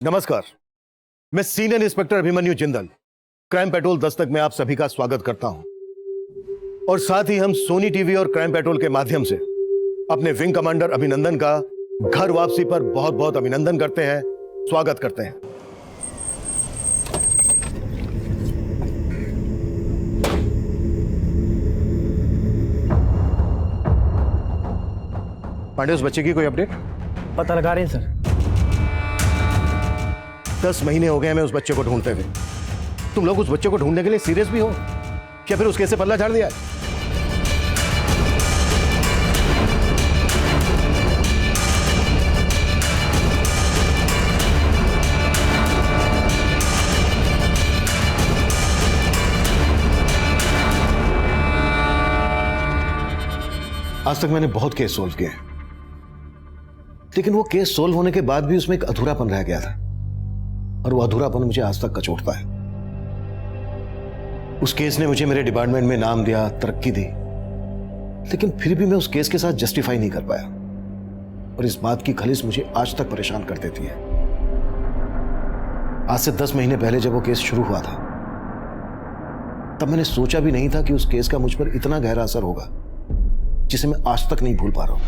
नमस्कार, मैं senior inspector Abhimanyu Jindal crime petrol Dastak में आप सभी का स्वागत करता हूं और साथ ही हम सोनी टीवी और क्राइम पेट्रोल के माध्यम से अपने विंग कमांडर अभिनंदन का घर वापसी पर बहुत बहुत अभिनंदन करते हैं, स्वागत करते हैं। पांडे, उस बच्चे की कोई अपडेट? पता लगा रहे हैं सर। 10 महीने हो गए हमें उस बच्चे को ढूंढते हुए। तुम लोग उस बच्चे को ढूंढने के लिए सीरियस भी हो क्या? फिर उसके से पल्ला झाड़ दिया है? आज तक मैंने बहुत केस सोल्व किए, लेकिन वो केस सोल्व होने के बाद भी उसमें एक अधूरापन रह गया था और वो अधूरापन मुझे आज तक कचोटता है। उस केस ने मुझे मेरे डिपार्टमेंट में नाम दिया, तरक्की दी, लेकिन फिर भी मैं उस केस के साथ जस्टिफाई नहीं कर पाया और इस बात की खलीस मुझे आज तक परेशान कर देती है। आज से 10 महीने पहले जब वो केस शुरू हुआ था, तब मैंने सोचा भी नहीं था कि उस केस का मुझ पर इतना गहरा असर होगा जिसे मैं आज तक नहीं भूल पा रहा हूं।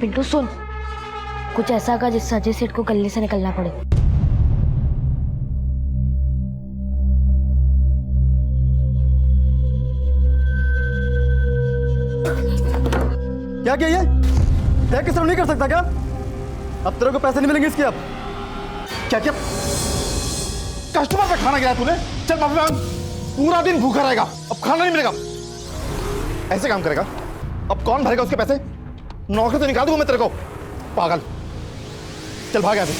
पिंटू सुन, कुछ ऐसा का जिससे अजय सेठ को गले से निकलना पड़े। क्या किया ये? क्या किस तरह नहीं कर सकता क्या? अब तेरे को पैसे नहीं मिलेंगे इसके। अब क्या क्या कस्टमर पे खाना गिराया तूने? चल माफी मांग, पूरा दिन भूखा रहेगा, अब खाना नहीं मिलेगा। ऐसे काम करेगा? अब कौन भरेगा उसके पैसे? नौकरी तो निकाल दूंगा मैं तेरे को, पागल। चल भाग यहाँ से।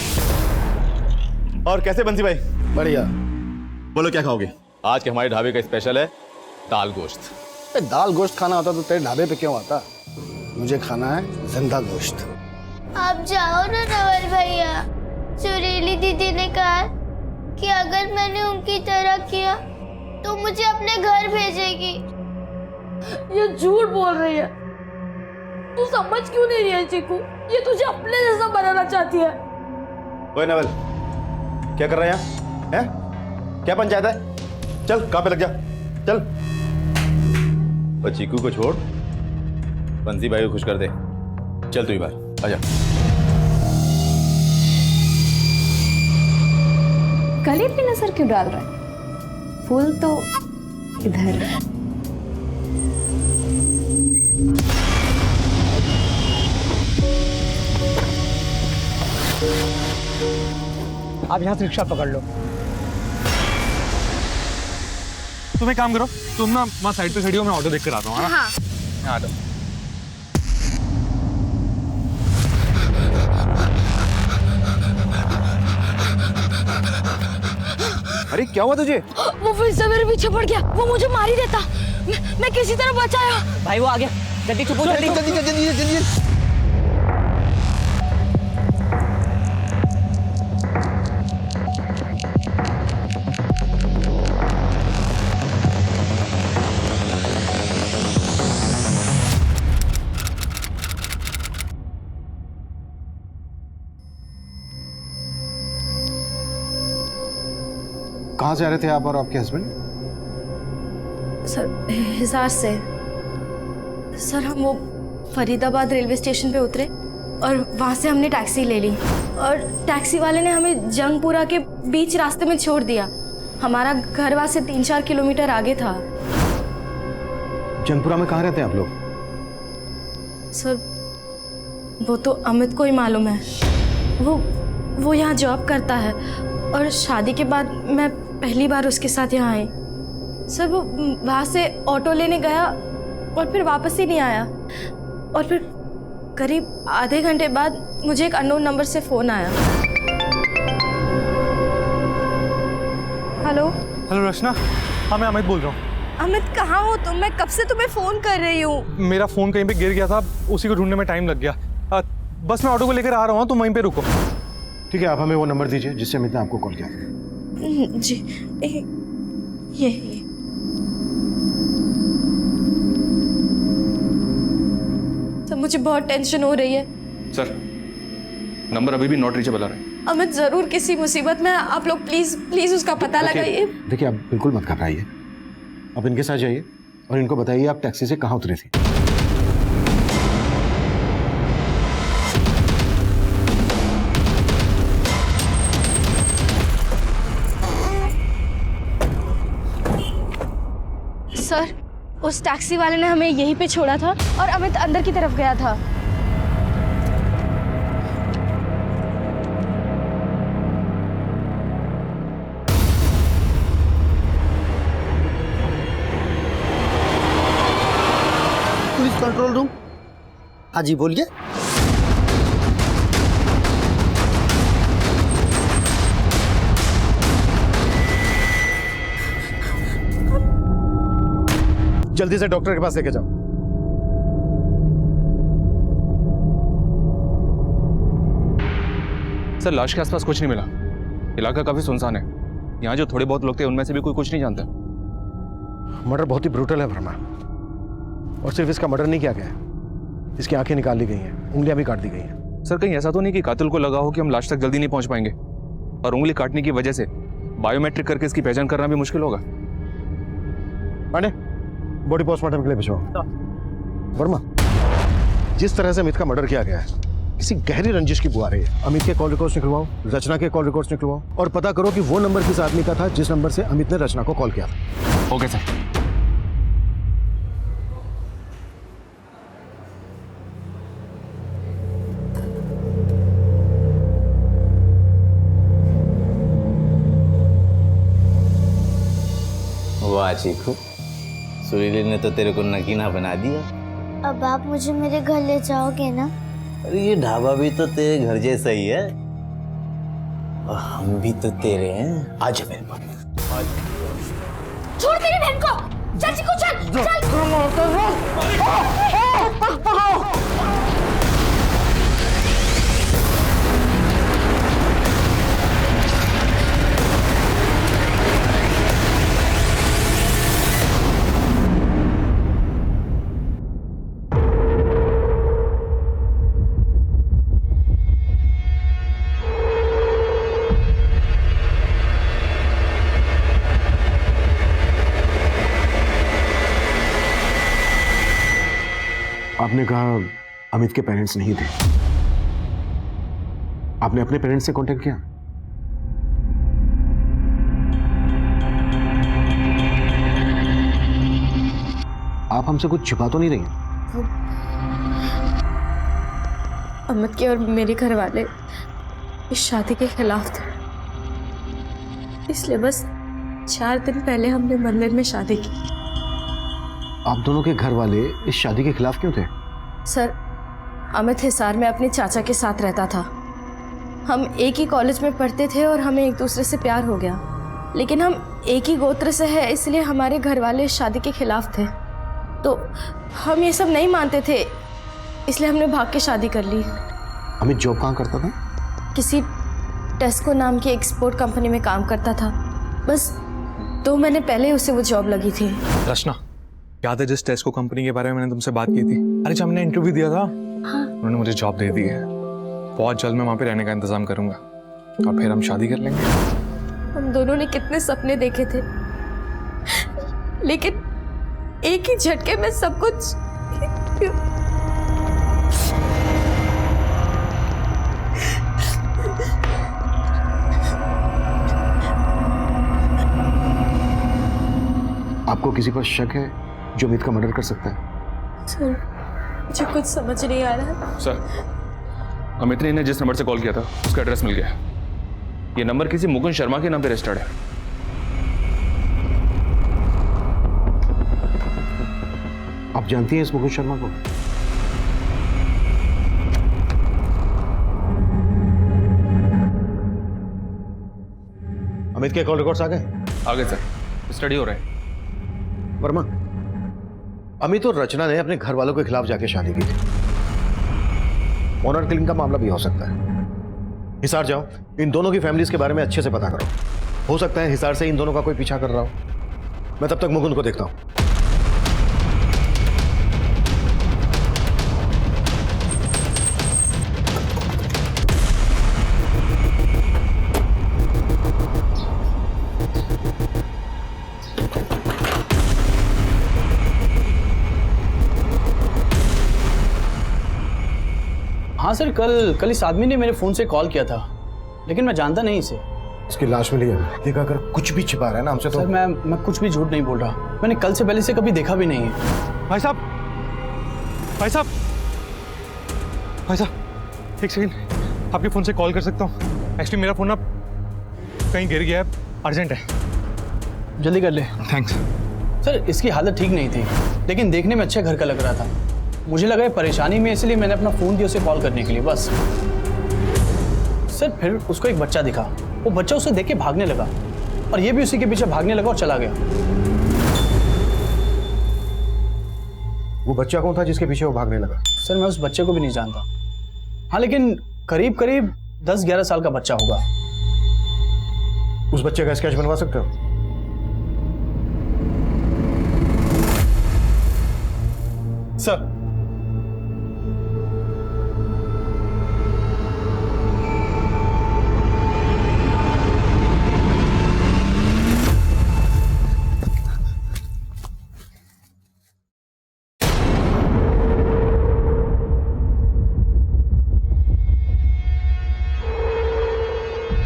और कैसे बंसी भाई? बढ़िया। बोलो क्या खाओगे? आज के हमारे ढाबे का स्पेशल है दाल गोश्त। दाल गोश्त खाना होता तो तेरे ढाबे पे क्यों आता? मुझे खाना है जिंदा गोश्त। आप जाओ ना नवल भैया। सुरीली दीदी ने कहा कि अगर मैंने उनकी तरह किया तो मुझे अपने घर भेजेगी। ये झूठ बोल रही है। तू समझ क्यों नहीं रही है चीकू? ये तुझे अपने जैसा बनाना चाहती है। ओए नवल, क्या कर रहा है यहाँ? हैं? क्या पंचायत है? चल काम पे लग जा, चल। और चीकू को छोड़, बंसी भाई को खुश कर दे। चल तू ही बाहर आजा। गले पे नजर क्यों डाल रहा है? फूल तो इधर है। आप यहाँ से रिक्शा पकड़ लो। तुम एक काम करो, तुम ना वहाँ साइड पे खड़ी हो, मैं ऑटो देख कर आता हूँ। हाँ हाँ, तो अरे क्या हुआ तुझे? वो फिर से मेरे पीछे पड़ गया। वो मुझे मार ही देता। मैं किसी तरह बचाया। भाई वो आ गया, जल्दी छुपो, जल्दी जल्दी जल्दी जल्दी। कहाँ से आ रहे थे आप और आपके हस्बैंड? सर हिसार से। सर हम वो फरीदाबाद रेलवे स्टेशन पे उतरे और वहाँ से हमने टैक्सी ले ली और टैक्सी वाले ने हमें जंगपुरा के बीच रास्ते में छोड़ दिया। हमारा घर वहाँ से 3-4 किलोमीटर आगे था। जंगपुरा में कहाँ रहते हैं आप लोग? सर वो तो अमित को ही मालूम है। वो यहाँ जॉब करता है और शादी के बाद मैं पहली बार उसके साथ यहाँ आई। सर वो वहाँ से ऑटो लेने गया और फिर वापस ही नहीं आया और फिर करीब आधे घंटे बाद मुझे एक अननोन नंबर से फ़ोन आया। हेलो रचना, हाँ मैं अमित बोल रहा हूँ। अमित कहाँ हो तुम? मैं कब से तुम्हें फोन कर रही हूँ। मेरा फोन कहीं पे गिर गया था, उसी को ढूंढने में टाइम लग गया। बस मैं ऑटो को लेकर आ रहा हूँ, तुम वहीं पे रुको। ठीक है, आप हमें वो नंबर दीजिए जिससे अमित ने आपको कॉल किया। जी ये सर, मुझे बहुत टेंशन हो रही है। सर, नंबर अभी भी नॉट रीचेबल आ रहा है। अमित जरूर किसी मुसीबत में है। आप लोग प्लीज प्लीज उसका पता लगाइए। देखिए, आप बिल्कुल मत घबराइए, आप इनके साथ जाइए और इनको बताइए आप टैक्सी से कहाँ उतरे थे। सर, उस टैक्सी वाले ने हमें यहीं पे छोड़ा था और अमित अंदर की तरफ गया था। Police control room. हाँ जी, बोलिए। जल्दी से डॉक्टर के पास लेके जाओ। सर, लाश के आसपास कुछ नहीं मिला। इलाका काफी सुनसान है। यहाँ जो थोड़े बहुत लोग थे उनमें से भी कोई कुछ नहीं जानता। मर्डर बहुत ही ब्रूटल है वर्मा, और सिर्फ इसका मर्डर नहीं किया गया है, इसकी आंखें निकाल ली गई हैं, उंगलियां भी काट दी गई हैं। सर, कहीं ऐसा तो नहीं कि कातिल को लगा हो कि हम लाश तक जल्दी नहीं पहुंच पाएंगे और उंगली काटने की वजह से बायोमेट्रिक करके इसकी पहचान करना भी मुश्किल होगा। पांडे, बॉडी पोस्टमार्टम के लिए भिजवाओ। वर्मा, जिस तरह से अमित का मर्डर किया गया है, किसी गहरी रंजिश की बुआ रही है। अमित के कॉल रिकॉर्ड्स निकलवाओ, रचना के कॉल रिकॉर्ड्स निकलवाओ और पता करो कि वो नंबर किस आदमी का था जिस नंबर से अमित ने रचना को कॉल किया था। Okay sir. वाह चीकू, सुरीली ने तो तेरे को नगीना बना दिया। अब आप मुझे मेरे घर ले जाओगे ना? अरे ये ढाबा भी तो तेरे घर जैसा ही है और हम भी तो तेरे हैं। आज मेरे पास छोड़ मेरी बहन को। चल चिकू, चल चल। आपने कहा अमित के पेरेंट्स नहीं थे, आपने अपने पेरेंट्स से कांटेक्ट किया? आप हमसे कुछ छिपा तो नहीं रही? अमित के और मेरे घर वाले इस शादी के खिलाफ थे, इसलिए बस 4 दिन पहले हमने मंदिर में शादी की। आप दोनों के घर वाले इस शादी के खिलाफ क्यों थे? सर, अमित हिसार में अपने चाचा के साथ रहता था। हम एक ही कॉलेज में पढ़ते थे और हमें एक दूसरे से प्यार हो गया, लेकिन हम एक ही गोत्र से हैं, इसलिए हमारे घर वाले इस शादी के खिलाफ थे। तो हम ये सब नहीं मानते थे, इसलिए हमने भाग के शादी कर ली। अमित जॉब कहाँ करता था? किसी टेस्को नाम की एक्सपोर्ट कंपनी में काम करता था। बस 2 महीने पहले उसे वो जॉब लगी थी। रचना, याद है जिस टेस्को कंपनी के बारे में मैंने तुमसे बात की थी? अरे जब मैंने इंटरव्यू दिया था, उन्होंने मुझे जॉब दे दी है। बहुत जल्द मैं वहाँ पे रहने का इंतजाम करूंगा और फिर हम शादी कर लेंगे। हम दोनों ने कितने सपने देखे थे, लेकिन एक ही झटके में सब कुछ। आपको किसी पर शक है जो अमित का मर्डर कर सकता है? सर, मुझे कुछ समझ नहीं आ रहा है। सर, अमित ने जिस नंबर से कॉल किया था उसका एड्रेस मिल गया। ये नंबर किसी मुकुंद शर्मा के नाम पे रजिस्टर्ड है। आप जानती हैं इस मुकुंद शर्मा को? अमित के कॉल रिकॉर्ड्स आ गए? आगे सर, स्टडी हो रहा है। वर्मा, अमित और रचना ने अपने घर वालों के खिलाफ जाके शादी की थी। ऑनर किलिंग का मामला भी हो सकता है। हिसार जाओ, इन दोनों की फैमिलीज के बारे में अच्छे से पता करो। हो सकता है हिसार से इन दोनों का कोई पीछा कर रहा हो। मैं तब तक मुकुंद को देखता हूं। हाँ सर, कल इस आदमी ने मेरे फोन से कॉल किया था, लेकिन मैं जानता नहीं इसे। इसकी लाश मिली है। देखा, अगर कुछ भी छिपा रहा है ना हमसे तो। सर मैं कुछ भी झूठ नहीं बोल रहा। मैंने कल से पहले से कभी देखा भी नहीं है। भाई साहब, भाई साहब, भाई साहब, एक सेकंड, आपके फोन से कॉल कर सकता हूँ? एक्चुअली मेरा फोन ना कहीं गिर गया है, अर्जेंट है। जल्दी कर ले। थैंक्स। सर इसकी हालत ठीक नहीं थी, लेकिन देखने में अच्छे घर का लग रहा था। मुझे लगा ये परेशानी में, इसलिए मैंने अपना फ़ोन दिया उसे कॉल करने के लिए, बस। सर फिर उसको एक बच्चा दिखा, वो बच्चा उसे देख के भागने लगा और ये भी उसी के पीछे भागने लगा और चला गया। वो बच्चा कौन था जिसके पीछे वो भागने लगा? सर मैं उस बच्चे को भी नहीं जानता। हाँ लेकिन करीब करीब 10-11 साल का बच्चा होगा। उस बच्चे का स्केच बनवा सकते हो? सर,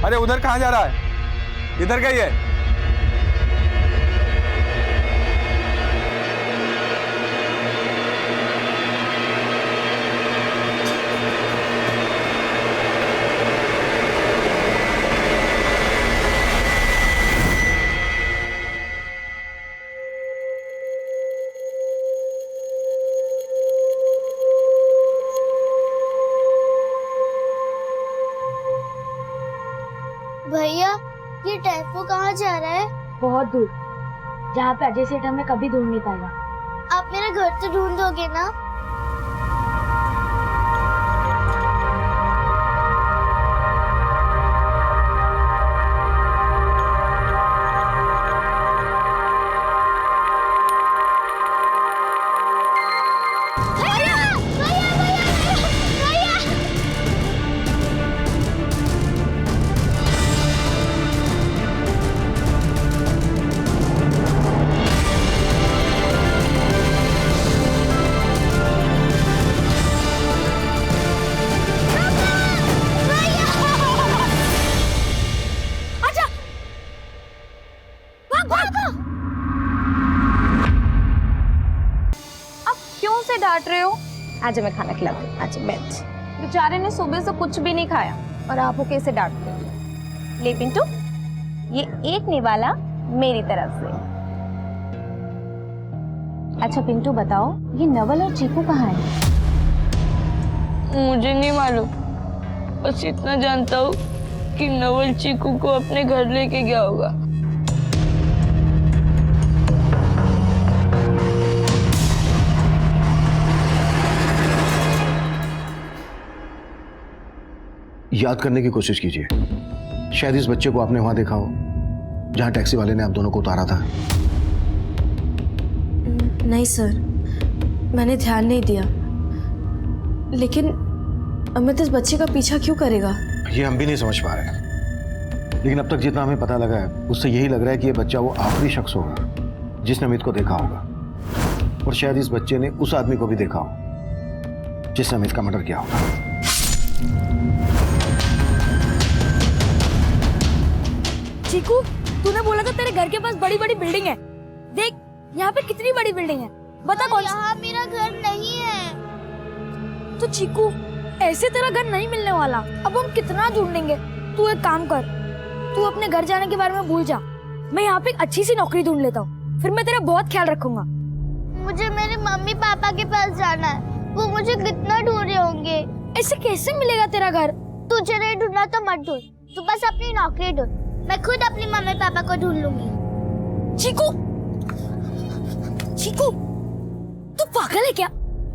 अरे उधर कहाँ जा रहा है? इधर गई है। भैया, ये टेम्पो कहाँ जा रहा है? बहुत दूर, जहाँ पे अजय सेठ हमें कभी ढूंढ नहीं पाएगा। आप मेरा घर तो ढूंढ दोगे ना? डांट रहे हो? आज मैं खाना खिलाती हूँ, आज बैठ। बेचारे ने सुबह से कुछ भी नहीं खाया और आप कैसे डांटते हो? ले पिंटू, ये एक निवाला मेरी तरफ से। अच्छा पिंटू बताओ, ये नवल और चीकू कहाँ है? मुझे नहीं मालूम, बस इतना जानता हूँ कि नवल चीकू को अपने घर लेके गया होगा। याद करने की कोशिश कीजिए, शायद इस बच्चे को आपने वहां देखा हो जहां टैक्सी वाले ने आप दोनों को उतारा था। नहीं सर, मैंने ध्यान नहीं दिया। लेकिन अमित इस बच्चे का पीछा क्यों करेगा? ये हम भी नहीं समझ पा रहे हैं, लेकिन अब तक जितना हमें पता लगा है उससे यही लग रहा है कि ये बच्चा वो आखिरी शख्स होगा जिसने अमित को देखा होगा, और शायद इस बच्चे ने उस आदमी को भी देखा हो जिसने अमित का मर्डर किया होगा। चीकू, तूने बोला था तेरे घर के पास बड़ी बड़ी बिल्डिंग है। देख यहाँ पे कितनी बड़ी बिल्डिंग है, बता कौन सी? यहाँ मेरा घर नहीं है। तो चीकू, ऐसे तेरा घर नहीं मिलने वाला। अब हम कितना ढूंढेंगे? तू एक काम कर, तू अपने घर जाने के बारे में भूल जा। मैं यहाँ पे एक अच्छी सी नौकरी ढूंढ लेता हूँ, फिर मैं तेरा बहुत ख्याल रखूंगा। मुझे मेरे मम्मी पापा के पास जाना है, वो मुझे कितना ढूंढ रहे होंगे। ऐसे कैसे मिलेगा तेरा घर? तुझे नहीं ढूंढना तो मत ढूंढ, तू बस अपनी नौकरी ढूंढ। मैं खुद अपनी मम्मी पापा को ढूंढ लूंगी। चीकू, चीकू, तू पागल है क्या?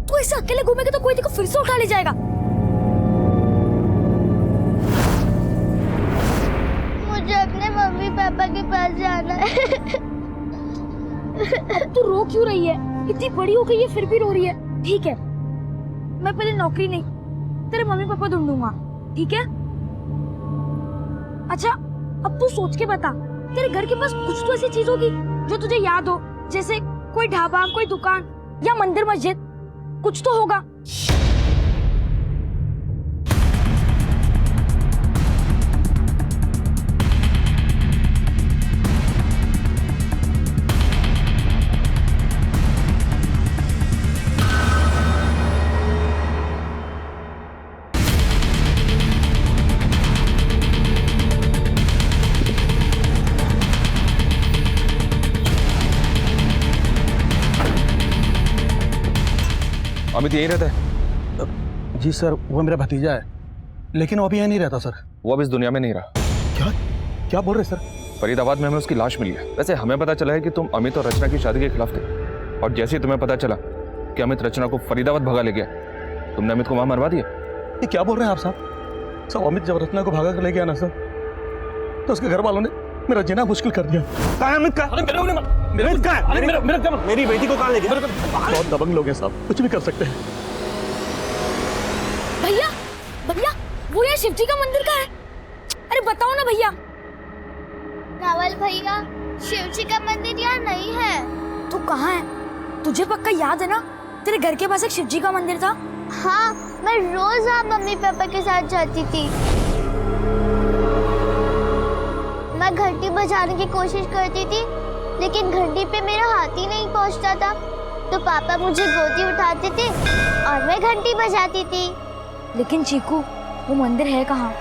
तू ऐसे अकेले घूमेगा तो कोई तेरे को फिर से उठा ले जाएगा। मुझे अपने मम्मी पापा के पास जाना है। अब तू रो क्यों रही है? इतनी बड़ी हो गई है फिर भी रो रही है। ठीक है, मैं पहले नौकरी नहीं, तेरे मम्मी पापा ढूंढूंगा, ठीक है? अच्छा, अब तू सोच के बता, तेरे घर के पास कुछ तो ऐसी चीज होगी जो तुझे याद हो, जैसे कोई ढाबा, कोई दुकान या मंदिर मस्जिद, कुछ तो होगा। अमित यही रहता है? जी सर, वो मेरा भतीजा है, लेकिन वो अभी यहाँ नहीं रहता सर। वो अब इस दुनिया में नहीं रहा। क्या क्या बोल रहे सर? फरीदाबाद में हमें उसकी लाश मिली है। वैसे हमें पता चला है कि तुम अमित और रचना की शादी के खिलाफ थे, और जैसे ही तुम्हें पता चला कि अमित रचना को फरीदाबाद भगा ले गया, तुमने अमित को वहां मरवा दिया। ये क्या बोल रहे हैं आप साहब? सब अमित जब रचना को भागा कर ले गया ना सर, तो उसके घर वालों ने मेरा जीना मुश्किल कर दिया। कहाँ अमित का? मेरी बेटी को कहाँ ले गया? बहुत दबंग लोग हैं साहब, कुछ भी कर सकते हैं। भैया, भैया, वो यहाँ शिवजी का मंदिर का है। अरे बताओ ना भैया। नवल भैया, शिव जी का मंदिर यहाँ नहीं है। तू कहाँ है? तुझे पक्का याद है ना, तेरे घर के पास एक शिवजी का मंदिर था। हाँ, मैं रोज वहाँ मम्मी पापा के साथ जाती थी। मैं घंटी बजाने की कोशिश करती थी, लेकिन घंटी पे मेरा हाथ ही नहीं पहुंचता था, तो पापा मुझे गोदी उठाते थे और मैं घंटी बजाती थी। लेकिन चीकू, वो मंदिर है कहाँ?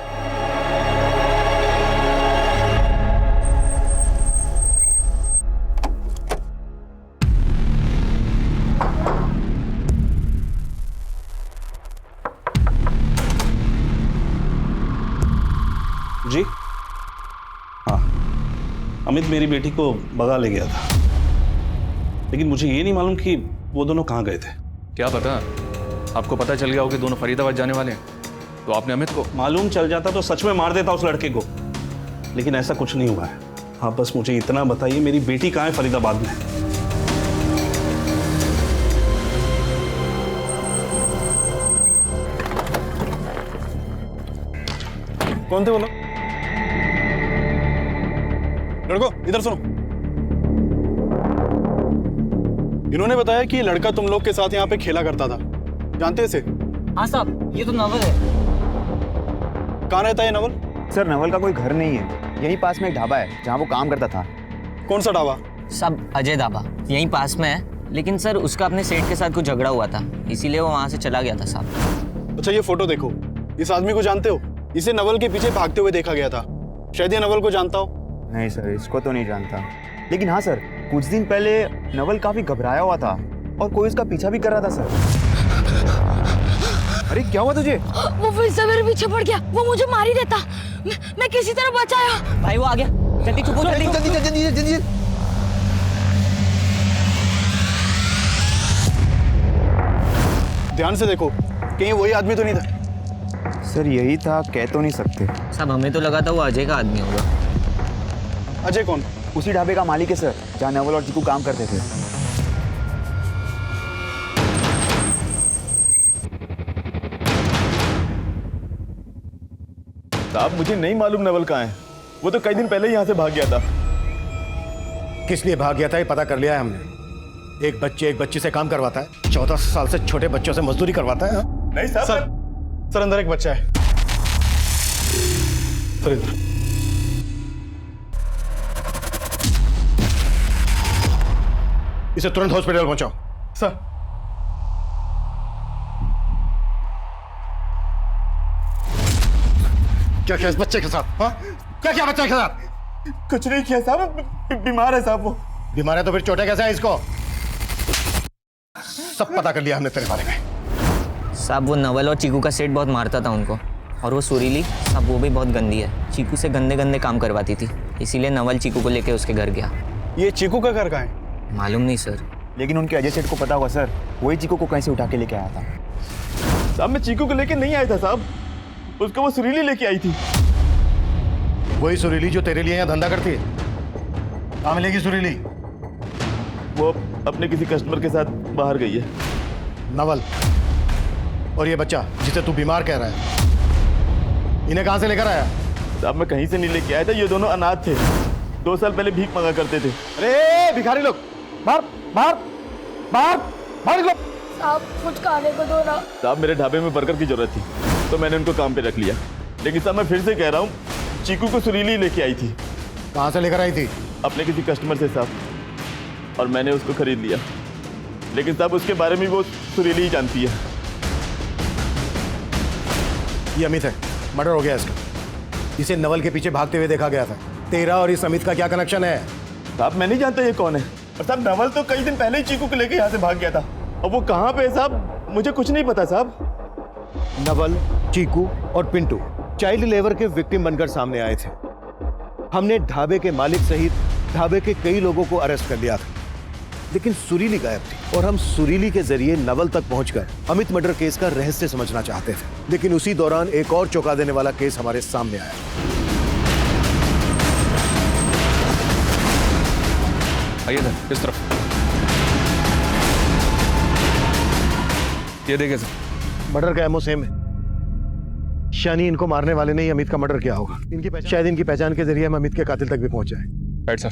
जी हाँ, अमित मेरी बेटी को भगा ले गया था, लेकिन मुझे ये नहीं मालूम कि वो दोनों कहाँ गए थे। क्या पता, आपको पता चल गया हो कि दोनों फरीदाबाद जाने वाले हैं, तो आपने अमित को? मालूम चल जाता तो सच में मार देता उस लड़के को, लेकिन ऐसा कुछ नहीं हुआ है। हाँ, बस मुझे इतना बताइए, मेरी बेटी कहाँ है फरीदाबाद में? कौन थे वो लोग? लड़को, इधर सुनो। इन्होंने बताया कि ये लड़का तुम लोग के साथ यहाँ पे खेला करता था, जानते इसे? हाँ साहब, ये तो नवल है। कहाँ रहता है नवल? सर, नवल का कोई घर नहीं है, यहीं पास में एक ढाबा है जहाँ वो काम करता था। कौन सा ढाबा? साहब, अजय ढाबा, यहीं पास में है, लेकिन सर उसका अपने सेठ के साथ कुछ झगड़ा हुआ था, इसीलिए वो वहाँ से चला गया था साहब। अच्छा, ये फोटो देखो, इस आदमी को जानते हो? इसे नवल के पीछे भागते हुए देखा गया था, शायद ये नवल को जानता हो। नहीं सर, इसको तो नहीं जानता, लेकिन हाँ सर, कुछ दिन पहले नवल काफी घबराया हुआ था और कोई उसका पीछा भी कर रहा था सर। अरे क्या हुआ तुझे? वो फिर से मेरे पीछे पड़ गया, वो मुझे मार ही देता। मैं किसी तरह बचाया। भाई वो आ गया, जल्दी चुप हो, जल्दी जल्दी जल्दी जल्दी। ध्यान से देखो, कहीं वही आदमी तो नहीं था? सर यही था, कह तो नहीं सकते। साहब हमें तो लगा था वो अजय का आदमी होगा। अजय कौन? उसी ढाबे का मालिक है सर, जहाँ नवल और चिकू काम करते थे। साहब, मुझे नहीं मालूम नवल कहाँ है, वो तो कई दिन पहले ही यहाँ से भाग गया था। किस लिए भाग गया था ये पता कर लिया है हमने। एक बच्ची से काम करवाता है, 14 साल से छोटे बच्चों से मजदूरी करवाता है। नहीं साहब, सर अंदर एक बच्चा है। सर इधर। इसे तुरंत हॉस्पिटल पहुंचाओ। सर। क्या किया इस बच्चे के साथ? हाँ, क्या किया बच्चे के साथ? कुछ नहीं किया साहब, बीमार है साहब। वो बीमार है तो फिर चोटें कैसे हैं इसको? सब पता कर लिया हमने तेरे बारे में। साहब वो नवल और चीकू का सेठ बहुत मारता था उनको, और वो सुरीली साहब वो भी बहुत गंदी है, चीकू से गंदे गंदे काम करवाती थी, इसीलिए नवल चीकू को लेके उसके घर गया। ये चीकू का घर कहाँ है? मालूम नहीं सर। लेकिन उनके अजय सेठ को पता होगा सर, वही चीकू को कहीं से उठा के लेके आया था। साहब मैं चीकू को लेके नहीं आया था साहब, उसको वो सुरीली लेके आई थी। वही सुरीली जो तेरे लिए यहाँ धंधा करती है? कहाँ मिलेगी सुरीली? वो अपने किसी कस्टमर के साथ बाहर गई है। नवल और ये बच्चा जिसे तू बीमार कह रहा है, इन्हें कहाँ से लेकर आया? साहब मैं कहीं से नहीं लेके आया था, ये दोनों अनाथ थे, 2 साल पहले भीख मांगा करते थे। अरे भिखारी लोग, बाहर बाहर बाहर बाहर निकलो। साहब कुछ खाने को दो ना। साहब मेरे ढाबे में वर्कर की जरूरत थी तो मैंने उनको काम पे रख लिया, लेकिन साहब मैं फिर से कह रहा हूँ, चीकू को सुरीली लेके आई थी। कहाँ से लेकर आई थी? अपने किसी कस्टमर से साहब, और मैंने उसको खरीद लिया, लेकिन साहब उसके बारे में वो सुरीली ही जानती है। ये अमित है, मर्डर हो गया इसका। इसे नवल के पीछे भागते हुए देखा गया था। तेरा और इस अमित का क्या कनेक्शन है? साहब मैं नहीं जानता ये कौन है, और साहब नवल तो कई दिन पहले ही चीकू को लेके यहाँ से भाग गया था, और वो कहाँ पे है साहब मुझे कुछ नहीं पता साहब। नवल, चीकू और पिंटू चाइल्ड लेबर के विक्टिम बनकर सामने आए थे। हमने ढाबे के मालिक सहित ढाबे के कई लोगों को अरेस्ट कर लिया था, लेकिन सुरीली गायब थी और हम सुरीली के जरिए नवल तक पहुंचकर अमित मर्डर केस का रहस्य समझना चाहते थे। लेकिन उसी दौरान एक और चौंका देने वाला केस हमारे सामने आया। आइए सर, इस तरफ। ये देखिए सर, मर्डर का एमओ सेम है, यानी इनको मारने वाले ने ही अमित का मर्डर किया होगा। शायद इनकी पहचान के जरिए हम अमित के कातिल तक भी पहुंच जाए। Right sir.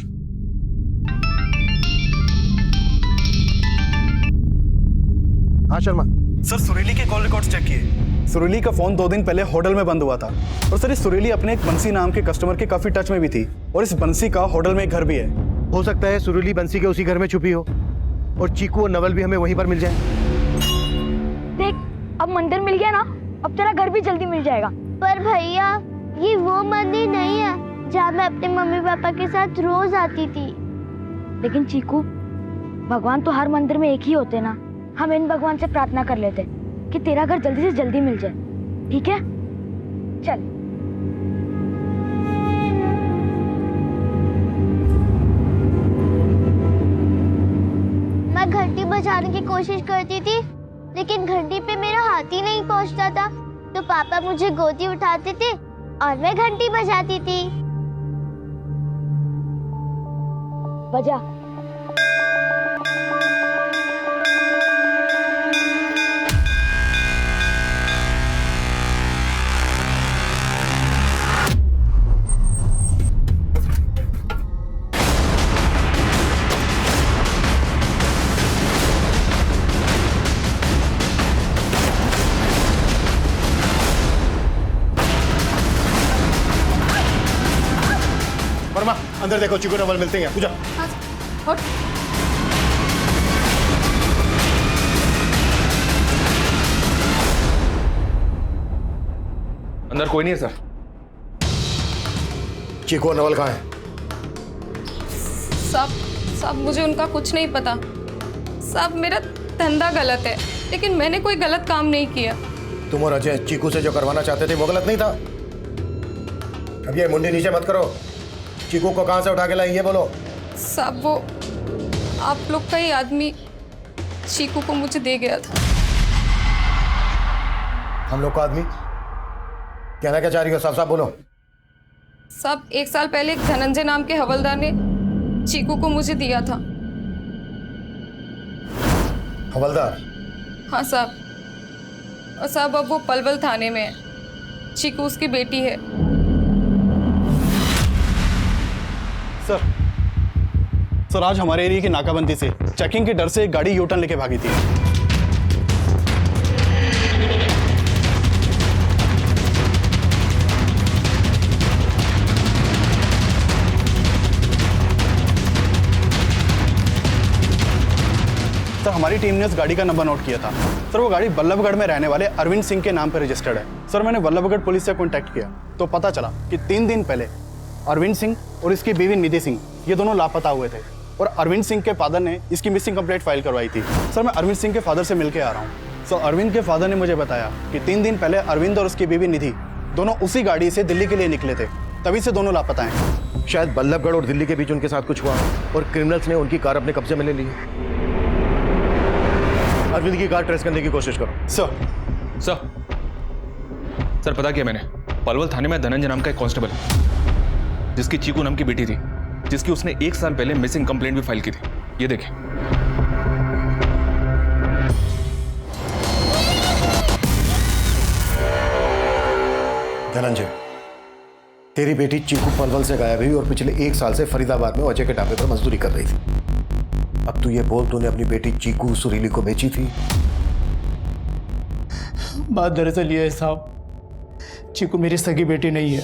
हाँ शर्मा सर, सुरीली के कॉल रिकॉर्ड्स चेक किए। सुरीली का फोन 2 दिन पहले होटल में बंद हुआ था, और सर इस सुरीली अपने एक बंसी नाम के कस्टमर के काफी टच में भी थी, और इस बंसी का होटल में एक घर भी है। हो सकता है सुरीली बंसी के उसी घर में छुपी हो और चीकू और नवल भी हमें वहीं पर मिल जाए। देख अब मंदिर मिल गया ना, अब तेरा घर भी जल्दी मिल जाएगा। पर भैया ये वो मंदिर नहीं है जहाँ मैं अपने मम्मी पापा के साथ रोज आती थी। लेकिन चीकू, भगवान तो हर मंदिर में एक ही होते ना। हम इन भगवान से प्रार्थना कर लेते कि तेरा घर जल्दी से जल्दी मिल जाए, ठीक है? चल। मैं घंटी बजाने की कोशिश करती थी, लेकिन घंटी पे मेरा हाथ ही नहीं पहुंचता था, तो पापा मुझे गोदी उठाते थे और मैं घंटी बजाती थी। बजा। वर्मा अंदर देखो, चीकू नवल मिलते हैं। पूजा अंदर कोई नहीं है सर। चीकू और नवल कहाँ है? साहब मुझे उनका कुछ नहीं पता। साहब मेरा धंधा गलत है, लेकिन मैंने कोई गलत काम नहीं किया। तुम और अजय चीकू से जो करवाना चाहते थे वो गलत नहीं था? अब ये मुंडी नीचे मत करो। चीकू को कहाँ से उठा के लाई ये बोलो। साहब वो आप लोग का ही आदमी चीकू को मुझे दे गया था। हम लोग का आदमी? कहना क्या चाह रही हो? साफ साफ बोलो। साहब 1 साल पहले एक धनंजय नाम के हवलदार ने चीकू को मुझे दिया था। हवलदार? हाँ साहब, और साहब अब वो पलवल थाने में है। चीकू उसकी बेटी है। सर आज हमारे एरिया की नाकाबंदी से चेकिंग के डर से एक गाड़ी यूटर्न लेके भागी थी। सर हमारी टीम ने उस गाड़ी का नंबर नोट किया था। सर वो गाड़ी बल्लभगढ़ में रहने वाले अरविंद सिंह के नाम पर रजिस्टर्ड है। सर मैंने बल्लभगढ़ पुलिस से कांटेक्ट किया तो पता चला कि 3 दिन पहले अरविंद सिंह और इसकी बीवी निधि सिंह ये दोनों लापता हुए थे, और अरविंद सिंह के फादर ने इसकी मिसिंग कंप्लेंट फाइल करवाई थी। सर मैं अरविंद सिंह के फादर से मिलके आ रहा हूँ। सर अरविंद के फादर ने मुझे बताया कि 3 दिन पहले अरविंद और उसकी बीवी निधि दोनों उसी गाड़ी से दिल्ली के लिए निकले थे, तभी से दोनों लापता हैं। शायद बल्लभगढ़ और दिल्ली के बीच उनके साथ कुछ हुआ और क्रिमिनल्स ने उनकी कार अपने कब्जे में ले ली। अरविंद की कार ट्रेस करने की कोशिश करो। सर पता किया मैंने, पलवल थाने में धनंजय नाम का एक कांस्टेबल है, जिसकी चीकू नाम की बेटी थी, जिसकी उसने 1 साल पहले मिसिंग कंप्लेंट भी फाइल की थी। ये देखें। धनंजय, तेरी बेटी चीकू पलवल से गायब हुई और पिछले 1 साल से फरीदाबाद में अजय के ढाबे पर मजदूरी कर रही थी। अब तू ये बोल, तूने अपनी बेटी चीकू सुरीली को बेची थी? बात दरअसल ये है साहब, चीकू मेरी सगी बेटी नहीं है।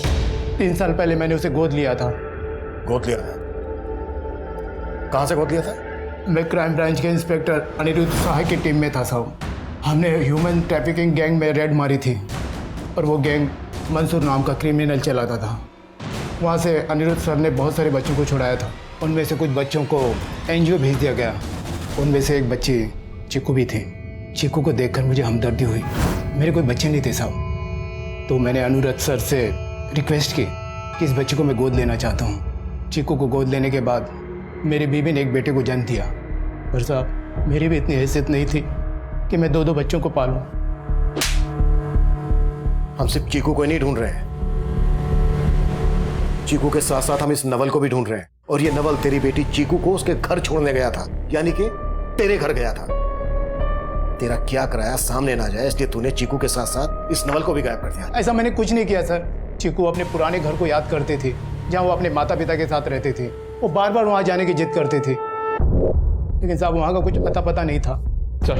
3 साल पहले मैंने उसे गोद लिया था। गोद लिया था? कहां से गोद लिया था? मैं क्राइम ब्रांच के इंस्पेक्टर अनिरुद्ध सहाय की टीम में था साहब। हमने ह्यूमन ट्रैफिकिंग गैंग में रेड मारी थी और वो गैंग मंसूर नाम का क्रिमिनल चलाता था। वहाँ से अनिरुद्ध सर ने बहुत सारे बच्चों को छुड़ाया था। उनमें से कुछ बच्चों को एनजीओ भेज दिया गया। उनमें से एक बच्ची चीकू भी थी। चीकू को देखकर मुझे हमदर्दी हुई। मेरे कोई बच्चे नहीं थे साहब, तो मैंने अनिरुद्ध सर से रिक्वेस्ट की कि इस बच्चे को मैं गोद लेना चाहता हूँ। चीकू को गोद लेने के बाद मेरी बीवी ने एक बेटे को जन्म दिया। पर साहब मेरी भी इतनी हैसियत नहीं थी कि मैं 2 बच्चों को पालूं। हम सिर्फ चीकू को ही नहीं ढूंढ रहे हैं, चीकू के साथ साथ हम इस नवल को भी ढूंढ रहे हैं। और ये नवल तेरी बेटी चीकू को उसके घर छोड़ने गया था, यानी कि तेरे घर गया था। तेरा क्या कराया सामने ना जाए, इसलिए तूने चीकू के साथ साथ इस नवल को भी गायब कर दिया। ऐसा मैंने कुछ नहीं किया सर। चीकू अपने पुराने घर को याद करते थे, जहाँ वो अपने माता पिता के साथ रहते थे। वो बार बार वहाँ जाने की जिद करते थे, लेकिन साहब वहाँ का कुछ अता पता नहीं था। Sir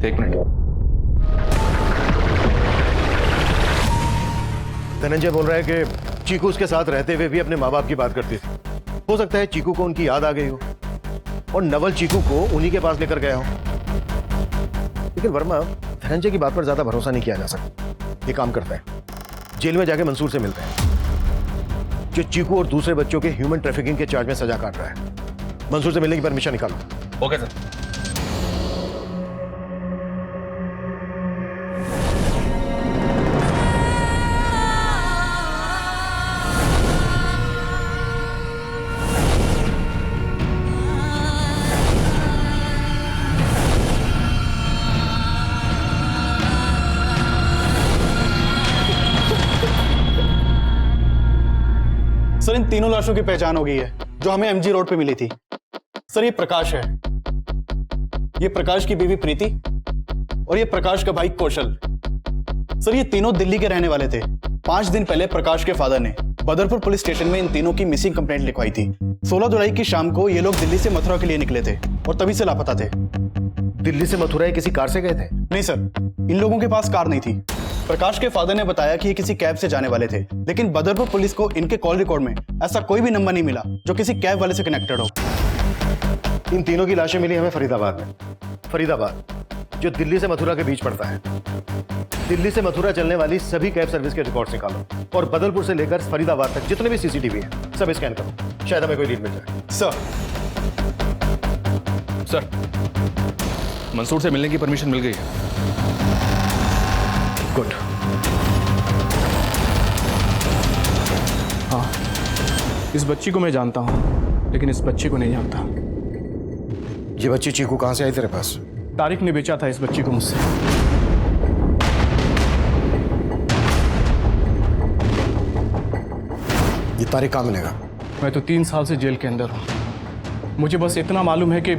1 minute. धनंजय बोल रहा है कि चीकू उसके साथ रहते हुए भी अपने माँ बाप की बात करती थी। हो सकता है चीकू को उनकी याद आ गई हो और नवल चीकू को उन्हीं के पास लेकर गया हो। लेकिन वर्मा, धनंजय की बात पर ज्यादा भरोसा नहीं किया जा सकता। ये काम करता है, जेल में जाके मंसूर से मिलते हैं, जो चीकू और दूसरे बच्चों के ह्यूमन ट्रैफिकिंग के चार्ज में सजा काट रहा है। मंसूर से मिलने की परमिशन निकालो। Okay sir. सर इन तीनों लाशों की पहचान हो गई है, जो हमें एमजी रोड पे मिली थी। सर ये प्रकाश है, ये प्रकाश की बीवी प्रीति और ये प्रकाश का भाई कौशल। सर ये तीनों दिल्ली के रहने वाले थे। 5 दिन पहले प्रकाश के फादर ने बदरपुर पुलिस स्टेशन में इन तीनों की मिसिंग कंप्लेंट लिखवाई थी। 16 जुलाई की शाम को ये लोग दिल्ली से मथुरा के लिए निकले थे और तभी से लापता थे। दिल्ली से मथुरा किसी कार से गए थे? नहीं सर, इन लोगों के पास कार नहीं थी। प्रकाश के फादर ने बताया कि ये किसी कैब से जाने वाले थे, लेकिन बदरपुर पुलिस को इनके कॉल रिकॉर्ड में ऐसा कोई भी नंबर नहीं मिला जो किसी कैब वाले से कनेक्टेड हो। इन तीनों की लाशें मिली हमें फरीदाबाद में। फरीदाबाद जो दिल्ली से मथुरा के बीच पड़ता है। दिल्ली से मथुरा चलने वाली सभी कैब सर्विस के रिकॉर्ड्स निकालो और बदरपुर से लेकर फरीदाबाद तक जितने भी सीसीटीवी है सब स्कैन करो, शायद हमें कोई लीड मिल जाए। सर मंसूर से मिलने की परमिशन मिल गई है। गुड। हाँ, इस बच्ची को मैं जानता हूँ, लेकिन इस बच्ची को नहीं जानता। ये बच्ची चीकू कहाँ से आई तेरे पास? तारिक ने बेचा था इस बच्ची को मुझसे। ये तारिक कहाँ मिलेगा? मैं तो 3 साल से जेल के अंदर हूँ। मुझे बस इतना मालूम है कि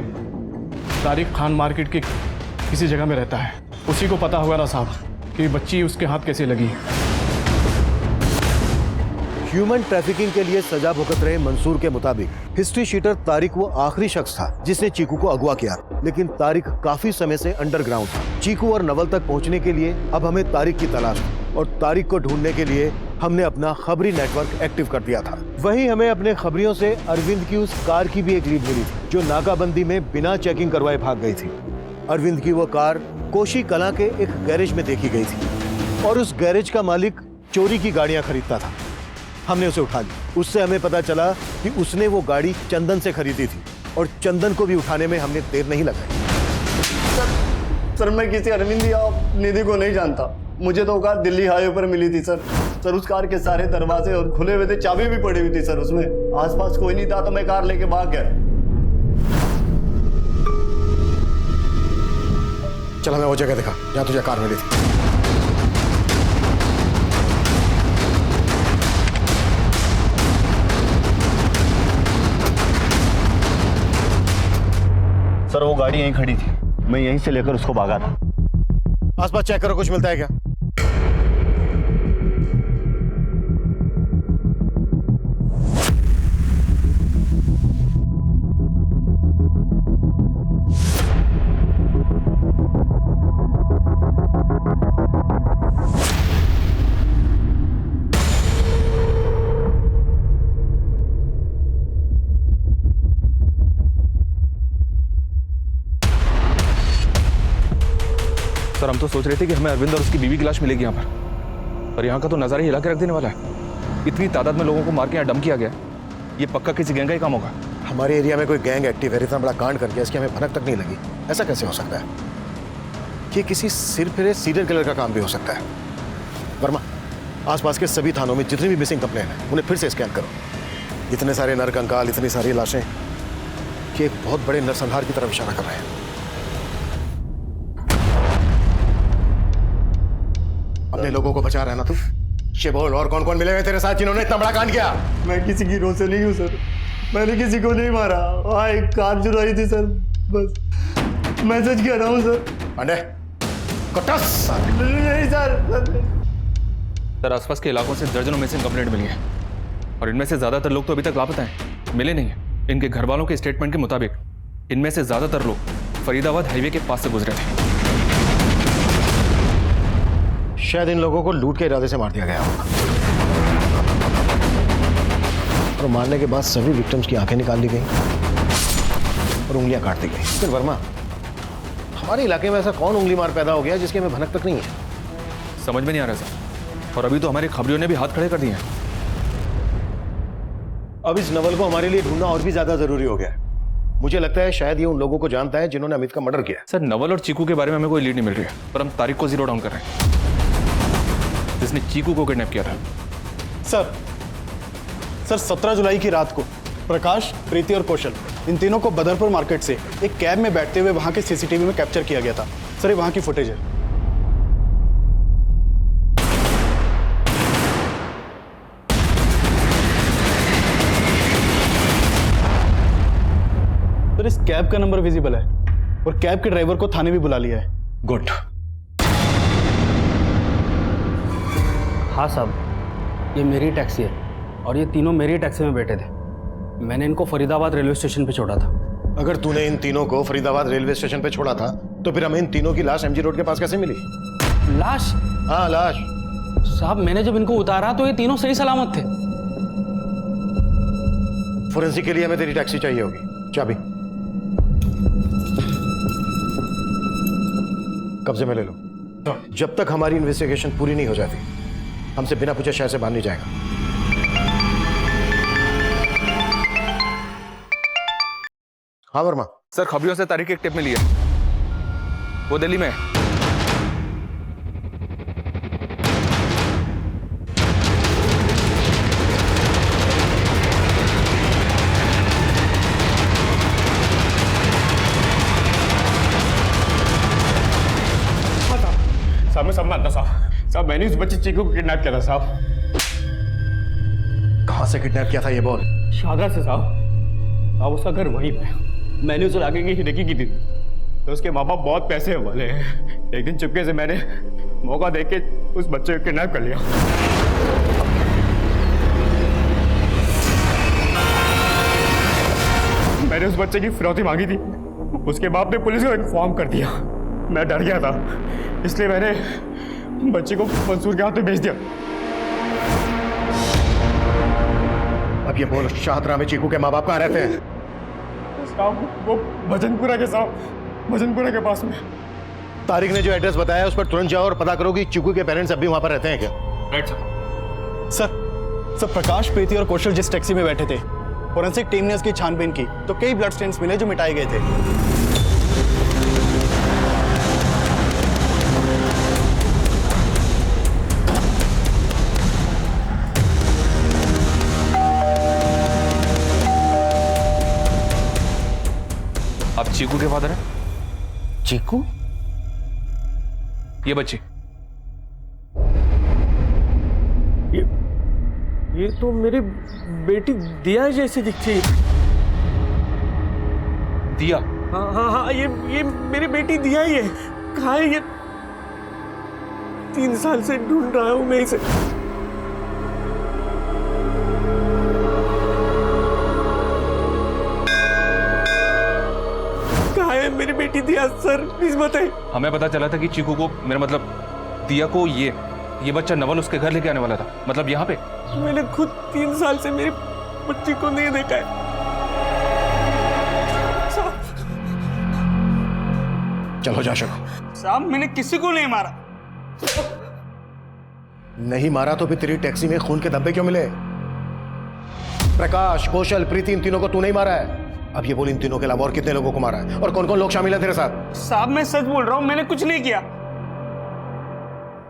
तारिक खान मार्केट के किसी जगह में रहता है। उसी को पता होगा ना साहब कि बच्ची उसके हाथ कैसे लगी। ह्यूमन ट्रैफिकिंग के लिए सजा भुगत रहे मंसूर के मुताबिक हिस्ट्री शीटर तारिक वो आखिरी शख्स था जिसने चीकू को अगवा किया, लेकिन तारिक काफी समय से अंडरग्राउंड था। चीकू और नवल तक पहुंचने के लिए अब हमें तारिक की तलाश थी और तारिक को ढूंढने के लिए हमने अपना खबरी नेटवर्क एक्टिव कर दिया था। वहीं हमें अपने खबरियों से अरविंद की उस कार की भी एक लीड मिली थी जो नाकाबंदी में बिना चेकिंग करवाए भाग गई थी। अरविंद की वो कार कोशी कला के एक गैरेज में देखी गई थी और उस गैरेज का मालिक चोरी की गाड़ियां खरीदता था। हमने उसे उठा लिया। उससे हमें पता चला कि उसने वो गाड़ी चंदन से खरीदी थी और चंदन को भी उठाने में हमने देर नहीं लगाई। सर मैं किसी अरविंद या निधि को नहीं जानता। मुझे तो कार दिल्ली हाईवे पर मिली थी सर उस कार के सारे दरवाजे और खुले हुए थे, चाबी भी पड़ी हुई थी सर उसमें। आसपास कोई नहीं था तो मैं कार लेके भाग गया। चल हमें वो जगह दिखा जहां तुझे कार मिली थी। सर वो गाड़ी यहीं खड़ी थी, मैं यहीं से लेकर उसको भागा था। आसपास चेक करो, कुछ मिलता है क्या? सर हम तो सोच रहे थे कि हमें अरविंद और उसकी बीवी की लाश मिलेगी यहाँ पर, और यहाँ का तो नज़ारा हिला के रख देने वाला है। इतनी तादाद में लोगों को मार के यहाँ डम किया गया, ये पक्का किसी गैंग का ही काम होगा। हमारे एरिया में कोई गैंग एक्टिव है, इतना बड़ा कांड कर दिया, इसकी हमें भनक तक नहीं लगी। ऐसा कैसे हो सकता है? कि किसी सिर फिरे सीरियल किलर का काम भी हो सकता है। वर्मा, आसपास के सभी थानों में जितनी भी मिसिंग कंप्लेन है उन्हें फिर से स्कैन करो। इतने सारे नरकंकाल, इतनी सारी लाशें, कि एक बहुत बड़े नरसंहार की तरफ इशारा कर रहे हैं। अपने लोगों को बचा रहा है ना तू? ये बोल, और कौन कौन मिले हुए तेरे साथ जिन्होंने इतना बड़ा कांड किया? मैं किसी की रो से नहीं हूँ सर, मैंने किसी को नहीं मारा। हाँ एक कार चुराई थी सर, बस मैं सच कह रहा हूँ सर। पांडे, कटस! नहीं सर। सर आसपास के इलाकों से दर्जनों मिसिंग कंप्लेंट मिली है, और इनमें से ज्यादातर लोग तो अभी तक लापता हैं, मिले नहीं है। इनके घर वालों के स्टेटमेंट के मुताबिक इनमें से ज्यादातर लोग फरीदाबाद हाईवे के पास से गुजरे थे। शायद इन लोगों को लूट के इरादे से मार दिया गया होगा, और मारने के बाद सभी विक्टिम्स की आंखें निकाल ली गई और उंगलियां काट दी गई। फिर वर्मा, हमारे इलाके में ऐसा कौन उंगली मार पैदा हो गया जिसकी हमें भनक तक नहीं है? समझ में नहीं आ रहा सर, और अभी तो हमारे खबरियों ने भी हाथ खड़े कर दिए हैं। अब इस नवल को हमारे लिए ढूंढना और भी ज्यादा जरूरी हो गया है। मुझे लगता है शायद ये उन लोगों को जानता है जिन्होंने अमित का मर्डर किया। सर नवल और चीकू के बारे में हमें कोई लीड नहीं मिल रही है, पर हम तारीख को जीरो डाउन कर रहे हैं, जिसने चीकू को किडनैप किया था। सर 17 जुलाई की रात को प्रकाश, प्रीति और कौशल, इन तीनों को बदरपुर मार्केट से एक कैब में बैठते हुए वहां के सीसीटीवी में कैप्चर किया गया था। सर ये वहां की फुटेज है। सर इस कैब का नंबर विजिबल है, और कैब के ड्राइवर को थाने भी बुला लिया है। गुड। हाँ साहब, ये मेरी टैक्सी है और ये तीनों मेरी टैक्सी में बैठे थे। मैंने इनको फरीदाबाद रेलवे स्टेशन पे छोड़ा था। अगर तूने इन तीनों को फरीदाबाद रेलवे स्टेशन पे छोड़ा था तो फिर हमें इन तीनों की लाश एमजी रोड के पास कैसे मिली? लाश? हाँ लाश। साहब मैंने जब इनको उतारा तो ये तीनों सही सलामत थे। फोरेंसिक के लिए हमें तेरी टैक्सी चाहिए होगी। चाबी कब्जे में ले लो। जब तक हमारी इन्वेस्टिगेशन पूरी नहीं हो जाती हमसे बिना पूछे शहर से बाहर नहीं जाएगा। हाँ वर्मा। सर खबरियों से तारीख की एक टिप मिली है, वो दिल्ली में है। साहब मैं सब मानता साहब, मैंने उस बच्चे चीकू को किडनैप किया था साहब। कहां से किडनैप किया था ये बोल? शाहदरा से साहब, उसका घर वहीं पे। मैंने उसे आगे की हिरकी की थी, तो उसके माँ बाप बहुत पैसे वाले हैं। एक दिन चुपके से मैंने मौका देख के उस बच्चे को किडनैप कर लिया। मैंने उस बच्चे की फिरौती मांगी थी, उसके बाप ने पुलिस को इन्फॉर्म कर दिया। मैं डर गया था, इसलिए मैंने बच्चे को मंसूर के हाथ में भेज दिया। अब ये बोल, शाहदरा में चीकू के माँ बाप कहाँ रहते हैं? साहब वो भजनपुरा के साहब, भजनपुरा के पास में। तारिक ने जो एड्रेस बताया उस पर तुरंत जाओ और पता करो कि चीकू के पेरेंट्स अभी वहां पर रहते हैं क्या। राइट सर प्रकाश, प्रीति और कौशल जिस टैक्सी में बैठे थे, फोरेंसिक टीम ने उसकी छानबीन की तो कई ब्लड स्टेन्स मिले जो मिटाए गए थे। आप चीकू के फादर हैं? चीकू? ये बच्ची। ये तो मेरी बेटी दिया जैसी दिखती है। दिया? हाँ हाँ हाँ, ये मेरी बेटी दिया ही है। कहाँ है ये? 3 साल से ढूंढ रहा हूं मैं इसे। कहाँ है मेरी बेटी दिया? सर प्लीज बताइए। हमें पता चला था कि चीकू को, मेरा मतलब दिया को, ये बच्चा नवल उसके घर लेके आने वाला था, मतलब यहाँ पे। मैंने खुद 3 साल से मेरी बच्ची को नहीं देखा है। चलो जा शको। साहब मैंने किसी को नहीं मारा। नहीं मारा तो फिर तेरी टैक्सी में खून के धब्बे क्यों मिले? प्रकाश, कौशल, प्रीति, इन तीनों को तू नहीं मारा है। अब ये बोल, इन तीनों के अलावा और कितने लोगों को मारा है और कौन कौन लोग शामिल है तेरे साथ? साहब मैं सच बोल रहा हूं, मैंने कुछ नहीं किया।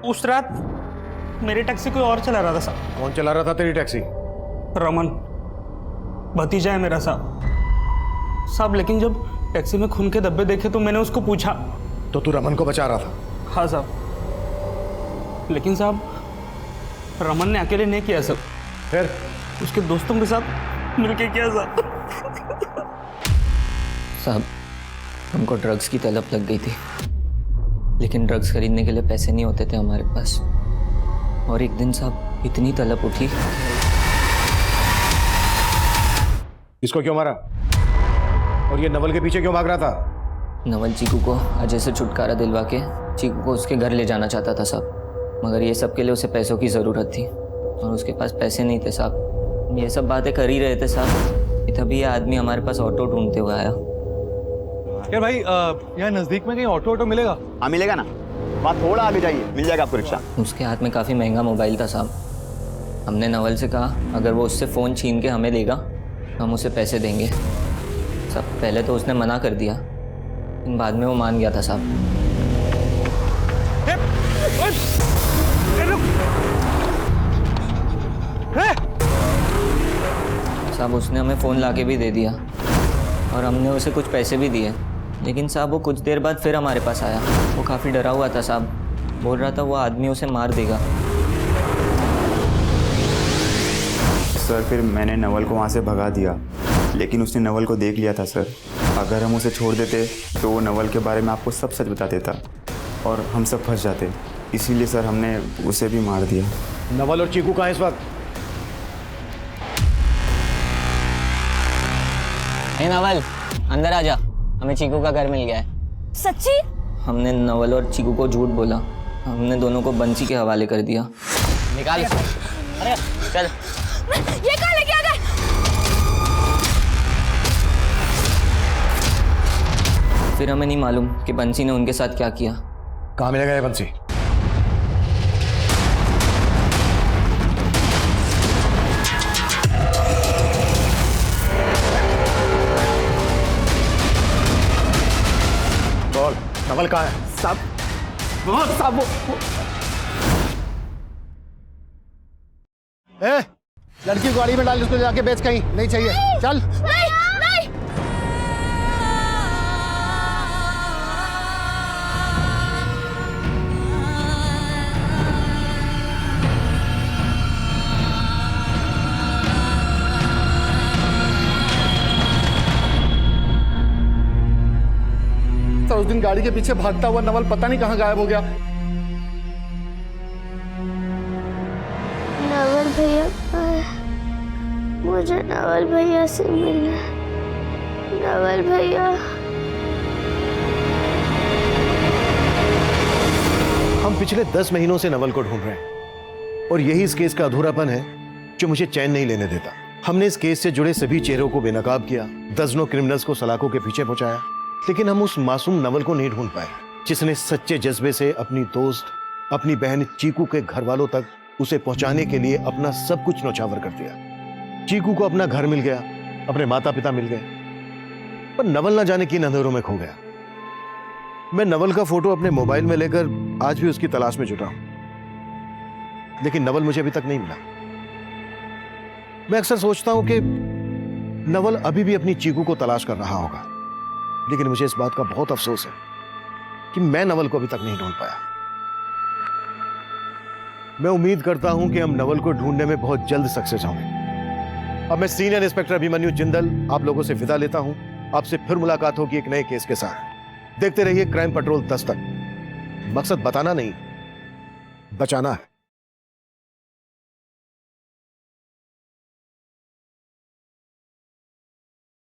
उस रात मेरी टैक्सी कोई और चला रहा था साहब। कौन चला रहा था तेरी टैक्सी? रमन, भतीजा है मेरा साहब। लेकिन जब टैक्सी में खून के धब्बे देखे तो मैंने उसको पूछा। तो तू रमन को बचा रहा था? हाँ साहब, लेकिन साहब रमन ने अकेले नहीं किया सब, फिर उसके दोस्तों के साथ मिलके किया साहब। साहब हमको ड्रग्स की तलब लग गई थी, लेकिन ड्रग्स खरीदने के लिए पैसे नहीं होते थे हमारे पास। और एक दिन साहब इतनी तलब उठी। इसको क्यों मारा? और ये नवल के पीछे क्यों भाग रहा था? नवल चीकू को अजय से छुटकारा दिलवा के चीकू को उसके घर ले जाना चाहता था साहब, मगर ये सब के लिए उसे पैसों की ज़रूरत थी और उसके पास पैसे नहीं थे साहब। ये सब बातें कर ही रहे थे साहब, तभी ये आदमी हमारे पास ऑटो ढूंढते हुए आया। यार भाई, यहाँ नजदीक में कहीं ऑटो मिलेगा? हाँ मिलेगा ना, वहाँ थोड़ा आगे जाइए, मिल जाएगा आपको रिक्शा। उसके हाथ में काफ़ी महंगा मोबाइल था साहब। हमने नवल से कहा अगर वो उससे फ़ोन छीन के हमें देगा तो हम उसे पैसे देंगे। साहब पहले तो उसने मना कर दिया, लेकिन बाद में वो मान गया था साहब। साहब उसने हमें फ़ोन लाके भी दे दिया और हमने उसे कुछ पैसे भी दिए, लेकिन साहब वो कुछ देर बाद फिर हमारे पास आया। वो काफ़ी डरा हुआ था साहब, बोल रहा था वो आदमी उसे मार देगा। सर फिर मैंने नवल को वहाँ से भगा दिया, लेकिन उसने नवल को देख लिया था सर। अगर हम उसे छोड़ देते तो वो नवल के बारे में आपको सब सच बता देता और हम सब फंस जाते। इसीलिए सर हमने उसे भी मार दिया। नवल और चीकू कहाँ है इस वक्त? हे नवल, अंदर आ जा, हमें चीकू का घर मिल गया है। सच्ची? हमने नवल और चीकू को झूठ बोला, हमने दोनों को बंसी के हवाले कर दिया। निकाल इसे। अरे चल। ये कहाँ लेके आ गए? फिर हमें नहीं मालूम कि बंसी ने उनके साथ क्या किया। कहाँ मिलेगा ये बंसी? बोल, नवल कहाँ है? साहब ए, लड़की को गाड़ी में डाल, उसको जाके बेच कहीं, नहीं चाहिए, चल। नहीं, नहीं। सर उस दिन गाड़ी के पीछे भागता हुआ नवल पता नहीं कहाँ गायब हो गया। नवल भैया, मुझे नवल भैया से मिलना। नवल भैया। हम पिछले 10 महीनों से नवल को ढूंढ रहे हैं और यही इस केस का अधूरापन है जो मुझे चैन नहीं लेने देता। हमने इस केस से जुड़े सभी चेहरों को बेनकाब किया, दर्जनों क्रिमिनल्स को सलाखों के पीछे पहुंचाया, लेकिन हम उस मासूम नवल को नहीं ढूंढ पाए जिसने सच्चे जज्बे से अपनी दोस्त, अपनी बहन चीकू के घर वालों तक उसे पहुंचाने के लिए अपना सब कुछ न्यौछावर कर दिया। चीकू को अपना घर मिल गया, अपने माता पिता मिल गए, पर नवल न जाने किन अंधेरों में खो गया। मैं नवल का फोटो अपने मोबाइल में लेकर आज भी उसकी तलाश में जुटा हूं, लेकिन नवल मुझे अभी तक नहीं मिला। मैं अक्सर सोचता हूं कि नवल अभी भी अपनी चीकू को तलाश कर रहा होगा, लेकिन मुझे इस बात का बहुत अफसोस है कि मैं नवल को अभी तक नहीं ढूंढ पाया। मैं उम्मीद करता हूं कि हम नवल को ढूंढने में बहुत जल्द सक्सेस होंगे। अब मैं सीनियर इंस्पेक्टर अभिमन्यु जिंदल आप लोगों से विदा लेता हूं। आपसे फिर मुलाकात होगी एक नए केस के साथ। देखते रहिए क्राइम पेट्रोल दस्तक। मकसद बताना नहीं, बचाना है।